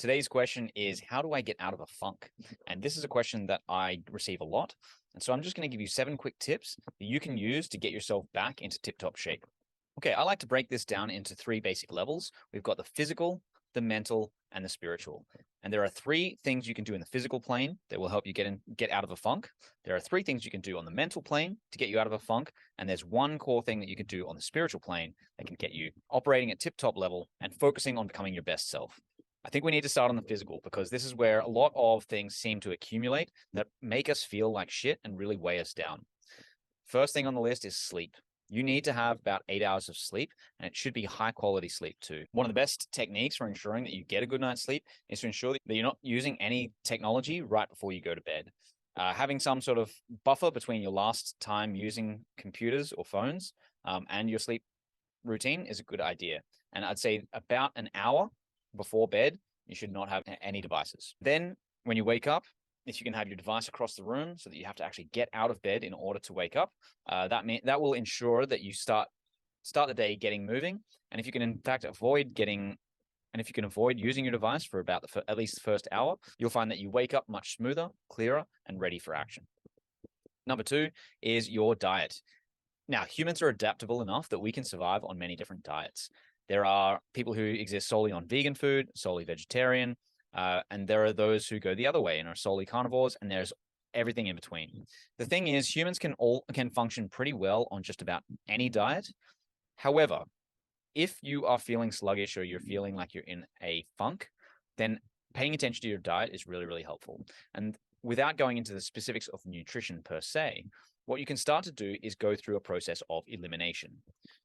Today's question is, how do I get out of a funk? And this is a question that I receive a lot. And so I'm just going to give you 7 quick tips that you can use to get yourself back into tip-top shape. Okay, I like to break this down into 3 basic levels. We've got the physical, the mental, and the spiritual. And there are 3 things you can do in the physical plane that will help you get out of a funk. There are 3 things you can do on the mental plane to get you out of a funk. And there's 1 core thing that you can do on the spiritual plane that can get you operating at tip-top level and focusing on becoming your best self. I think we need to start on the physical because this is where a lot of things seem to accumulate that make us feel like shit and really weigh us down. First thing on the list is sleep. You need to have about 8 hours of sleep, and it should be high quality sleep too. One of the best techniques for ensuring that you get a good night's sleep is to ensure that you're not using any technology right before you go to bed. Having some sort of buffer between your last time using computers or phones and your sleep routine is a good idea. And I'd say about an hour before bed, you should not have any devices. Then when you wake up, if you can have your device across the room so that you have to actually get out of bed in order to wake up, that will ensure that you start the day getting moving. And if you can in fact avoid using your device for about at least the first hour, you'll find that you wake up much smoother, clearer, and ready for action. Number 2 is your diet. Now, humans are adaptable enough that we can survive on many different diets. There are people who exist solely on vegan food, solely vegetarian, and there are those who go the other way and are solely carnivores, and there's everything in between. The thing is, humans can function pretty well on just about any diet. However, if you are feeling sluggish or you're feeling like you're in a funk, then paying attention to your diet is really, really helpful. And without going into the specifics of nutrition per se, what you can start to do is go through a process of elimination.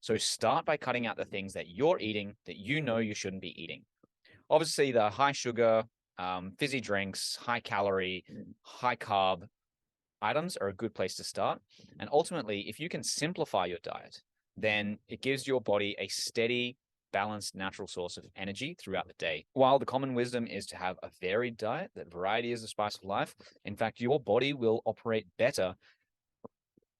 So start by cutting out the things that you're eating that you know you shouldn't be eating. Obviously, the high sugar, fizzy drinks, high calorie, high carb items are a good place to start. And ultimately, if you can simplify your diet, then it gives your body a steady, balanced, natural source of energy throughout the day. While the common wisdom is to have a varied diet, that variety is the spice of life, in fact, your body will operate better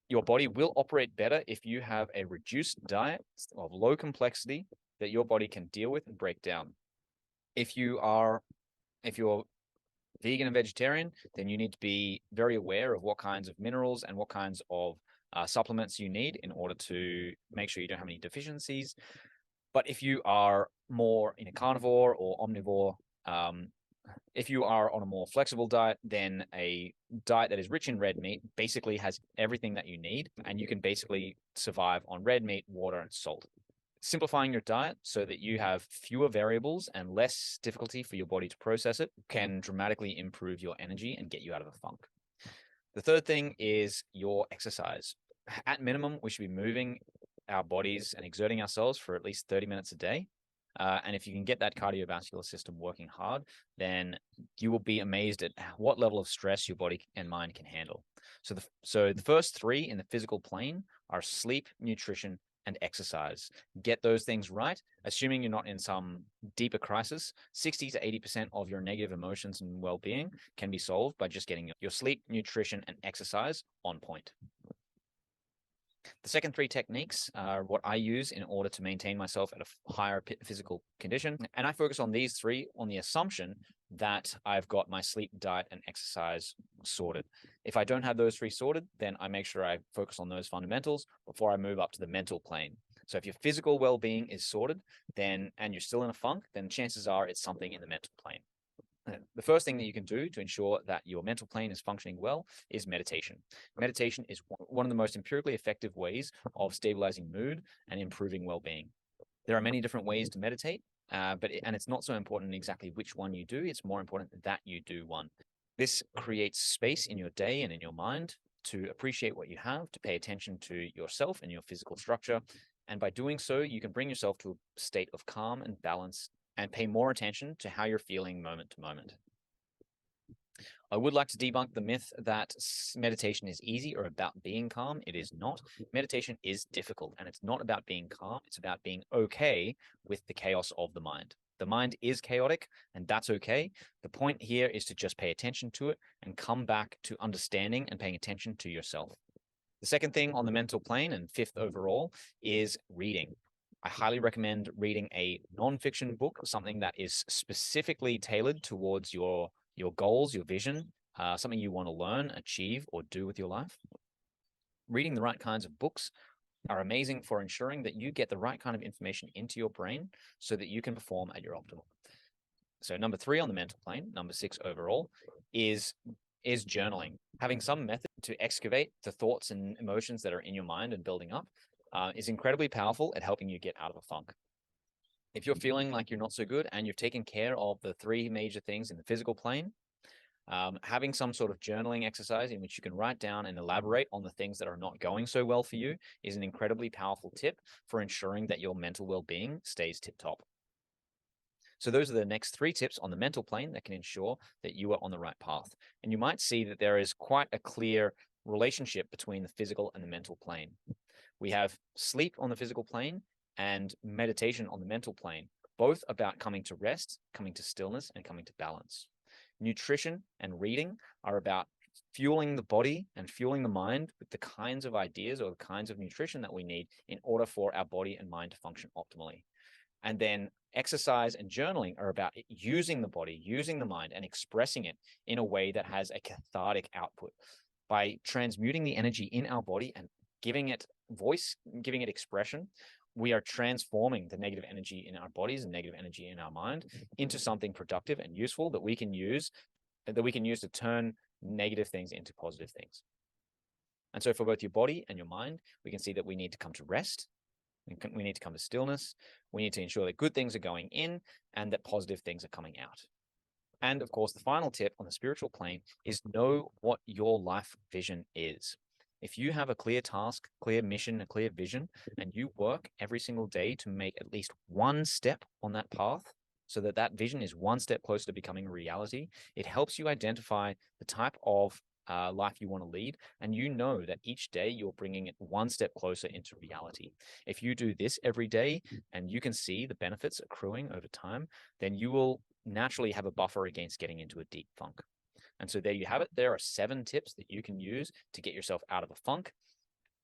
if you have a reduced diet of low complexity that your body can deal with and break down. If you're vegan and vegetarian, then you need to be very aware of what kinds of minerals and what kinds of supplements you need in order to make sure you don't have any deficiencies. But if you are more in a carnivore or omnivore, if you are on a more flexible diet, then a diet that is rich in red meat basically has everything that you need, and you can basically survive on red meat, water, and salt. Simplifying your diet so that you have fewer variables and less difficulty for your body to process it can dramatically improve your energy and get you out of a funk. The third thing is your exercise. At minimum, we should be moving our bodies and exerting ourselves for at least 30 minutes a day. And if you can get that cardiovascular system working hard, then you will be amazed at what level of stress your body and mind can handle. So the first 3 in the physical plane are sleep, nutrition, and exercise. Get those things right. Assuming you're not in some deeper crisis, 60 to 80% of your negative emotions and well-being can be solved by just getting your sleep, nutrition, and exercise on point. The second 3 techniques are what I use in order to maintain myself at a higher physical condition. And I focus on these 3 on the assumption that I've got my sleep, diet, and exercise sorted. If I don't have those 3 sorted, then I make sure I focus on those fundamentals before I move up to the mental plane. So if your physical well-being is sorted, and you're still in a funk, then chances are it's something in the mental plane. The first thing that you can do to ensure that your mental plane is functioning well is meditation. Meditation is one of the most empirically effective ways of stabilizing mood and improving well-being. There are many different ways to meditate, and it's not so important exactly which one you do. It's more important that you do one. This creates space in your day and in your mind to appreciate what you have, to pay attention to yourself and your physical structure. And by doing so, you can bring yourself to a state of calm and balance and pay more attention to how you're feeling moment to moment. I would like to debunk the myth that meditation is easy or about being calm. It is not. Meditation is difficult, and it's not about being calm. It's about being okay with the chaos of the mind. The mind is chaotic, and that's okay. The point here is to just pay attention to it and come back to understanding and paying attention to yourself. The second thing on the mental plane, and 5th overall, is reading. I highly recommend reading a nonfiction book, something that is specifically tailored towards your goals, your vision, something you want to learn, achieve, or do with your life. Reading the right kinds of books are amazing for ensuring that you get the right kind of information into your brain so that you can perform at your optimal. So number 3 on the mental plane, number 6 overall, is journaling. Having some method to excavate the thoughts and emotions that are in your mind and building up is incredibly powerful at helping you get out of a funk. If you're feeling like you're not so good and you've taken care of the 3 major things in the physical plane, having some sort of journaling exercise in which you can write down and elaborate on the things that are not going so well for you is an incredibly powerful tip for ensuring that your mental well-being stays tip-top. So those are the next 3 tips on the mental plane that can ensure that you are on the right path. And you might see that there is quite a clear relationship between the physical and the mental plane. We have sleep on the physical plane and meditation on the mental plane, both about coming to rest, coming to stillness, and coming to balance. Nutrition and reading are about fueling the body and fueling the mind with the kinds of ideas or the kinds of nutrition that we need in order for our body and mind to function optimally. And then exercise and journaling are about using the body, using the mind, and expressing it in a way that has a cathartic output. By transmuting the energy in our body and giving it voice, giving it expression, we are transforming the negative energy in our bodies and negative energy in our mind into something productive and useful that we can use to turn negative things into positive things. And so for both your body and your mind, we can see that we need to come to rest. We need to come to stillness. We need to ensure that good things are going in and that positive things are coming out. And of course, the final tip on the spiritual plane is know what your life vision is. If you have a clear task, clear mission, a clear vision, and you work every single day to make at least one step on that path so that that vision is one step closer to becoming a reality, it helps you identify the type of life you want to lead, and you know that each day you're bringing it one step closer into reality. If you do this every day and you can see the benefits accruing over time, then you will naturally have a buffer against getting into a deep funk. And so there you have it. There are 7 tips that you can use to get yourself out of a funk.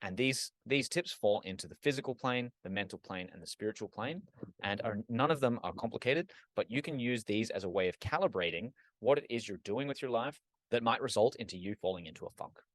And these tips fall into the physical plane, the mental plane, and the spiritual plane. And none of them are complicated, but you can use these as a way of calibrating what it is you're doing with your life that might result into you falling into a funk.